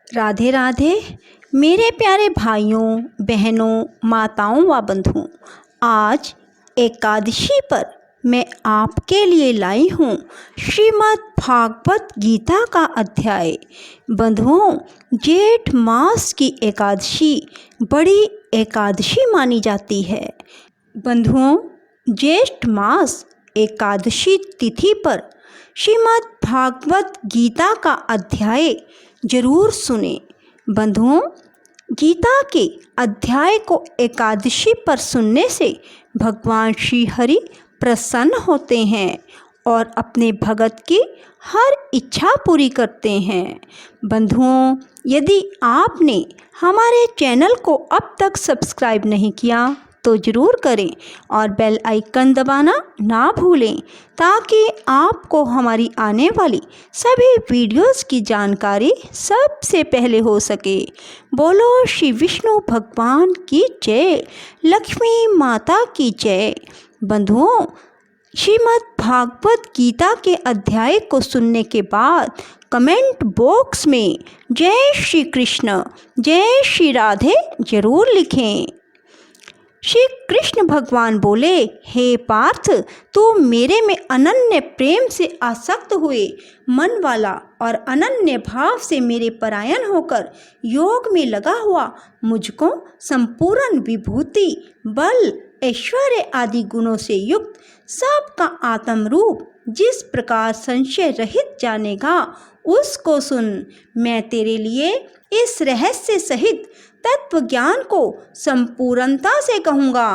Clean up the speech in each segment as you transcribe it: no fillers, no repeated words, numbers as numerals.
राधे राधे मेरे प्यारे भाइयों बहनों माताओं व बंधुओं। आज एकादशी पर मैं आपके लिए लाई हूँ श्रीमद् भागवत गीता का अध्याय। बंधुओं, जेठ मास की एकादशी बड़ी एकादशी मानी जाती है। बंधुओं, जेठ मास एकादशी तिथि पर श्रीमद् भागवत गीता का अध्याय जरूर सुने। बंधुओं, गीता के अध्याय को एकादशी पर सुनने से भगवान श्री हरि प्रसन्न होते हैं और अपने भगत की हर इच्छा पूरी करते हैं। बंधुओं, यदि आपने हमारे चैनल को अब तक सब्सक्राइब नहीं किया तो ज़रूर करें और बेल आइकन दबाना ना भूलें ताकि आपको हमारी आने वाली सभी वीडियोस की जानकारी सबसे पहले हो सके। बोलो श्री विष्णु भगवान की जय, लक्ष्मी माता की जय। बंधुओं, श्रीमद् भागवत गीता के अध्याय को सुनने के बाद कमेंट बॉक्स में जय श्री कृष्ण, जय श्री राधे जरूर लिखें। श्री कृष्ण भगवान बोले, हे पार्थ, तू मेरे में अनन्य प्रेम से आसक्त हुए मन वाला और अनन्य भाव से मेरे परायण होकर योग में लगा हुआ मुझको संपूर्ण विभूति, बल, ऐश्वर्य आदि गुणों से युक्त सबका आत्म रूप जिस प्रकार संशय रहित जानेगा उसको सुन। मैं तेरे लिए इस रहस्य सहित तत्व ज्ञान को संपूर्णता से कहूँगा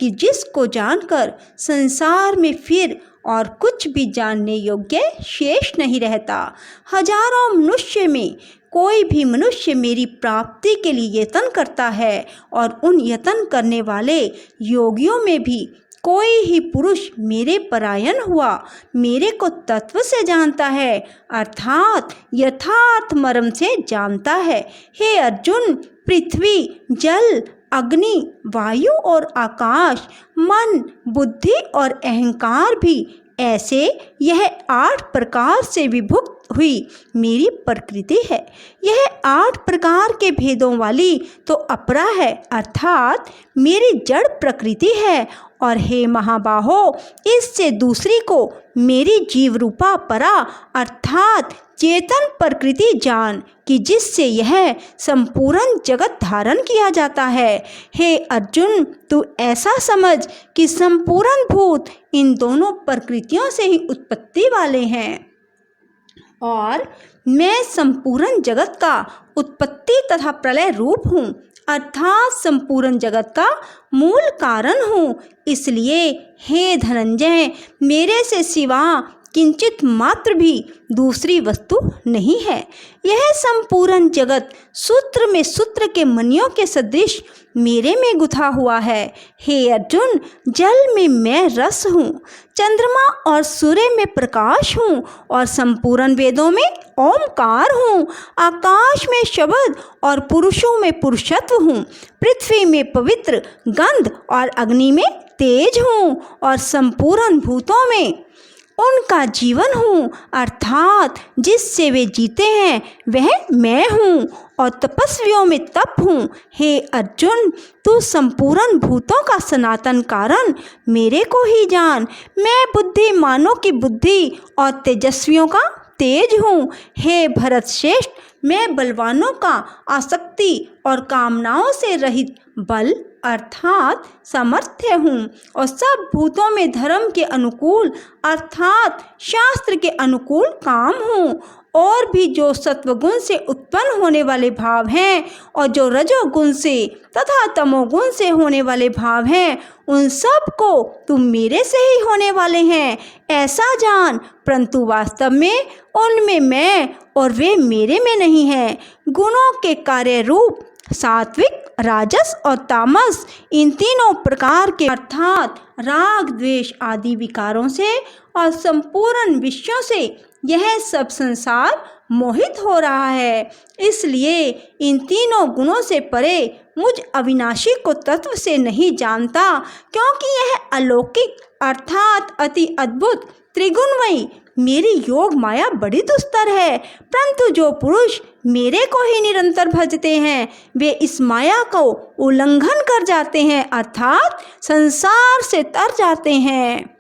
कि जिसको जानकर संसार में फिर और कुछ भी जानने योग्य शेष नहीं रहता। हजारों मनुष्य में कोई भी मनुष्य मेरी प्राप्ति के लिए यत्न करता है और उन यत्न करने वाले योगियों में भी कोई ही पुरुष मेरे परायण हुआ मेरे को तत्व से जानता है, अर्थात यथार्थ मर्म से जानता है। हे अर्जुन, पृथ्वी, जल, अग्नि, वायु और आकाश, मन, बुद्धि और अहंकार भी ऐसे यह 8 प्रकार से विभक्त हुई मेरी प्रकृति है। यह 8 प्रकार के भेदों वाली तो अपरा है, अर्थात मेरी जड़ प्रकृति है। और हे महाबाहो, इससे दूसरी को मेरी जीव रूपा परा अर्थात चेतन प्रकृति जान कि जिससे यह संपूर्ण जगत धारण किया जाता है। हे अर्जुन, तू ऐसा समझ कि संपूर्ण भूत इन दोनों प्रकृतियों से ही उत्पत्ति वाले हैं और मैं संपूर्ण जगत का उत्पत्ति तथा प्रलय रूप हूँ, अर्थात संपूर्ण जगत का मूल कारण हूँ। इसलिए हे धनंजय, मेरे से सिवा किंचित मात्र भी दूसरी वस्तु नहीं है। यह संपूर्ण जगत सूत्र में सूत्र के मणियों के सदृश मेरे में गुथा हुआ है। हे अर्जुन, जल में मैं रस हूँ, चंद्रमा और सूर्य में प्रकाश हूँ और संपूर्ण वेदों में ओमकार हूँ, आकाश में शब्द और पुरुषों में पुरुषत्व हूँ, पृथ्वी में पवित्र गंध और अग्नि में तेज हूँ और संपूर्ण भूतों में उनका जीवन हूँ, अर्थात जिससे वे जीते हैं वह मैं हूँ और तपस्वियों में तप हूँ। हे अर्जुन, तू संपूर्ण भूतों का सनातन कारण मेरे को ही जान। मैं बुद्धिमानों की बुद्धि और तेजस्वियों का तेज हूँ। हे भरत श्रेष्ठ, मैं बलवानों का आसक्ति और कामनाओं से रहित बल अर्थात सामर्थ्य हूँ और सब भूतों में धर्म के अनुकूल अर्थात शास्त्र के अनुकूल काम हूँ। और भी जो सत्वगुण से उत्पन्न होने वाले भाव हैं और जो रजोगुण से तथा तमोगुण से होने वाले भाव हैं उन सब को तुम मेरे से ही होने वाले हैं ऐसा जान, परंतु वास्तव में उनमें मैं और वे मेरे में नहीं हैं। गुणों के कार्य रूप सात्विक, राजस और तामस इन तीनों प्रकार के अर्थात राग, द्वेष आदि विकारों से और संपूर्ण विषयों से यह सब संसार मोहित हो रहा है। इसलिए इन तीनों गुणों से परे मुझ अविनाशी को तत्व से नहीं जानता, क्योंकि यह अलौकिक अर्थात अति अद्भुत त्रिगुणमयी मेरी योग माया बड़ी दुस्तर है, परंतु जो पुरुष मेरे को ही निरंतर भजते हैं वे इस माया को उल्लंघन कर जाते हैं, अर्थात संसार से तर जाते हैं।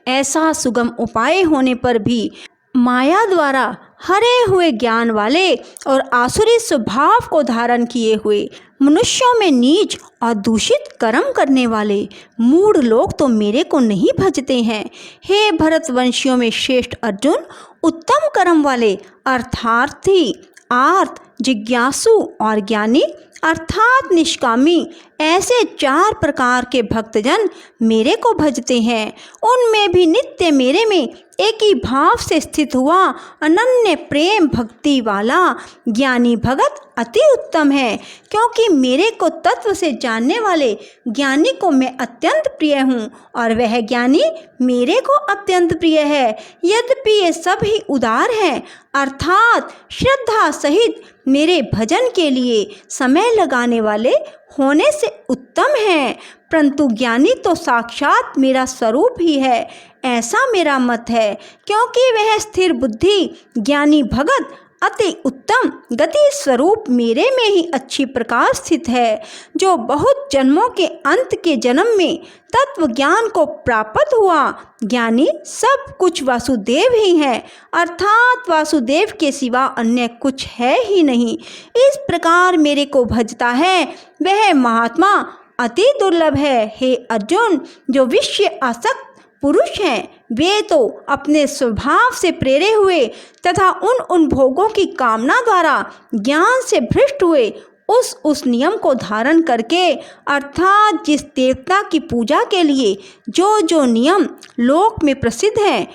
ऐसा सुगम उपाय होने पर भी माया द्वारा हरे हुए ज्ञान वाले और आसुरी स्वभाव को धारण किए हुए मनुष्यों में नीच और दूषित कर्म करने वाले मूढ़ लोग तो मेरे को नहीं भजते हैं। हे भरतवंशियों में श्रेष्ठ अर्जुन, उत्तम कर्म वाले अर्थार्थी, आर्त, जिज्ञासु और ज्ञानी अर्थात निष्कामी, ऐसे 4 प्रकार के भक्तजन मेरे को भजते हैं। उनमें भी नित्य मेरे में एक ही भाव से स्थित हुआ अनन्य प्रेम भक्ति वाला ज्ञानी भगत अति उत्तम है, क्योंकि मेरे को तत्व से जानने वाले ज्ञानी को मैं अत्यंत प्रिय हूँ और वह ज्ञानी मेरे को अत्यंत प्रिय है। यद्यपि ये सब ही उदार हैं, अर्थात श्रद्धा सहित मेरे भजन के लिए समय लगाने वाले होने से उत्तम है, परंतु ज्ञानी तो साक्षात मेरा स्वरूप ही है, ऐसा मेरा मत है। क्योंकि वह स्थिर बुद्धि ज्ञानी भगत अति उत्तम गति स्वरूप मेरे में ही अच्छी प्रकार स्थित है, जो बहुत जन्मों के अंत के जन्म में तत्व ज्ञान को प्राप्त हुआ ज्ञानी सब कुछ वासुदेव ही है, अर्थात वासुदेव के सिवा अन्य कुछ है ही नहीं। इस प्रकार मेरे को भजता है वह महात्मा अति दुर्लभ है। हे अर्जुन, जो विषय आसक्त पुरुष हैं वे तो अपने स्वभाव से प्रेरे हुए तथा उन भोगों की कामना द्वारा ज्ञान से भ्रष्ट हुए उस नियम को धारण करके, अर्थात जिस देवता की पूजा के लिए जो नियम लोक में प्रसिद्ध हैं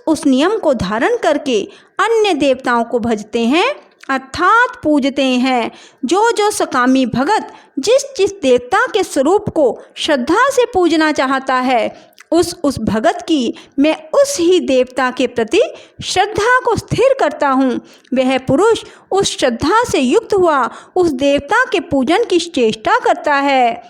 उस नियम को धारण करके अन्य देवताओं को भजते हैं अर्थात पूजते हैं। जो सकामी भगत जिस देवता के स्वरूप को श्रद्धा से पूजना चाहता है उस भगत की मैं उस ही देवता के प्रति श्रद्धा को स्थिर करता हूँ। वह पुरुष उस श्रद्धा से युक्त हुआ उस देवता के पूजन की चेष्टा करता है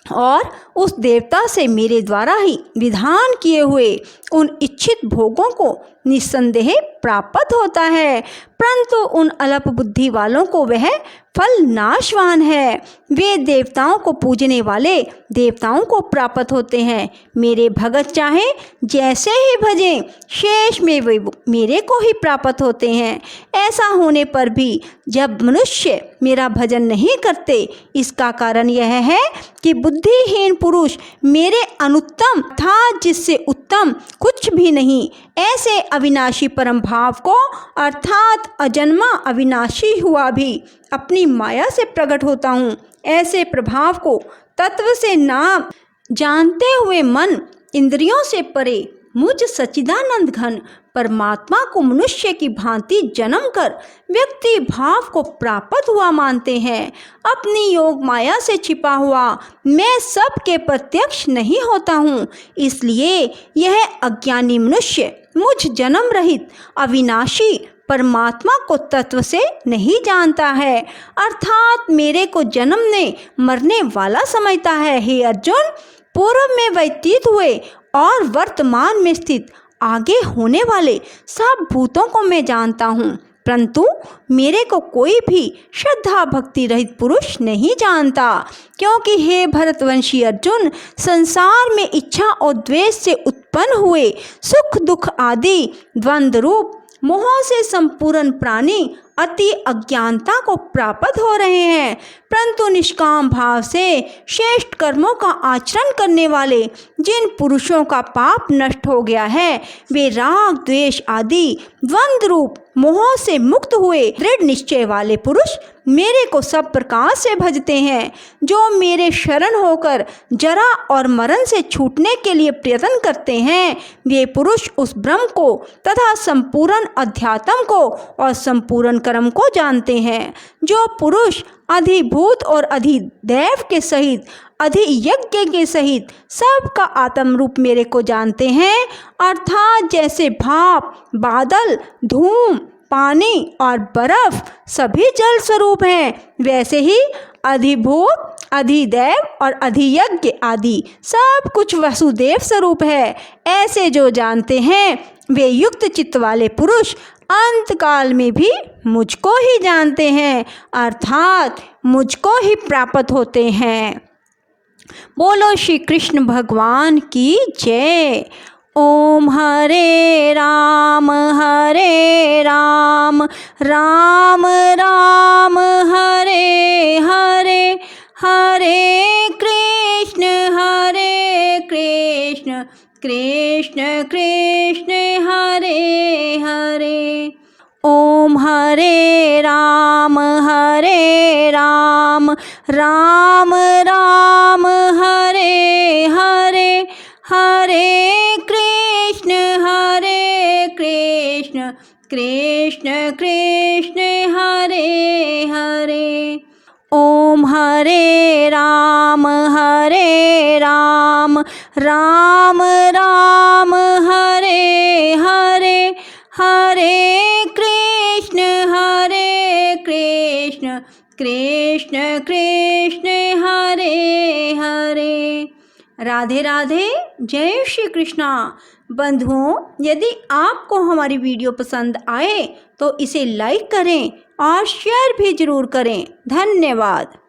और उस देवता से मेरे द्वारा ही विधान किए हुए उन इच्छित भोगों को निस्संदेह प्राप्त होता है, परंतु उन अल्प बुद्धि वालों को वह फल नाशवान है। वे देवताओं को पूजने वाले देवताओं को प्राप्त होते हैं। मेरे भगत चाहे जैसे ही भजें शेष में वे मेरे को ही प्राप्त होते हैं। ऐसा होने पर भी जब मनुष्य मेरा भजन नहीं करते, इसका कारण यह है कि बुद्धिहीन पुरुष मेरे अनुत्तम था जिससे उत्तम कुछ भी नहीं ऐसे अविनाशी परम भाव को अर्थात अजन्मा अविनाशी हुआ भी अपनी माया से प्रकट होता हूँ। ऐसे प्रभाव को तत्व से ना जानते हुए मन इंद्रियों से परे मुझ सच्चिदानंद घन परमात्मा को मनुष्य की भांति जन्म कर व्यक्ति भाव को प्राप्त हुआ मानते हैं। अपनी योग माया से छिपा हुआ मैं सबके प्रत्यक्ष नहीं होता हूँ, इसलिए यह अज्ञानी मनुष्य मुझ जन्म रहित अविनाशी परमात्मा को तत्व से नहीं जानता है, अर्थात मेरे को जन्मने मरने वाला समझता है। हे अर्जुन, पूर्व में व्यतीत हुए और वर्तमान में स्थित आगे होने वाले सब भूतों को मैं जानता हूँ, परंतु मेरे को कोई भी श्रद्धा भक्ति रहित पुरुष नहीं जानता। क्योंकि हे भरतवंशी अर्जुन, संसार में इच्छा और द्वेष से उत्पन्न हुए सुख दुख आदि द्वंद्व रूप मोह से संपूर्ण प्राणी अति अज्ञानता को प्राप्त हो रहे हैं, परंतु निष्काम भाव से श्रेष्ठ कर्मों का आचरण करने वाले जिन पुरुषों का पाप नष्ट हो गया है वे राग द्वेष आदि द्वंद्व रूप मोह से मुक्त हुए दृढ़ निश्चय वाले पुरुष मेरे को सब प्रकार से भजते हैं। जो मेरे शरण होकर जरा और मरण से छूटने के लिए प्रयत्न करते हैं वे पुरुष उस ब्रह्म को तथा संपूर्ण अध्यात्म को और संपूर्ण कर्म को जानते हैं। जो पुरुष अधिभूत और अधिदैव के सहित अधियज्ञ के सहित सबका आत्म रूप मेरे को जानते हैं, अर्थात जैसे भाप बादल धूम पानी और बर्फ सभी जल स्वरूप हैं, वैसे ही अधिभूत अधिदैव और अधियज्ञ आदि सब कुछ वसुदेव स्वरूप है। ऐसे जो जानते हैं वे युक्त चित्त वाले पुरुष अंतकाल में भी मुझको ही जानते हैं, अर्थात मुझको ही प्राप्त होते हैं। बोलो श्री कृष्ण भगवान की जय। ओम हरे राम राम राम हरे हरे, हरे कृष्ण कृष्ण कृष्ण हरे हरे। ओम हरे राम राम राम हरे हरे, हरे कृष्ण कृष्ण कृष्ण हरे हरे। ओम हरे राम राम राम हरे हरे, हरे कृष्ण कृष्ण कृष्ण हरे हरे। राधे राधे, जय श्री कृष्णा। बंधुओं, यदि आपको हमारी वीडियो पसंद आए तो इसे लाइक करें और शेयर भी ज़रूर करें। धन्यवाद।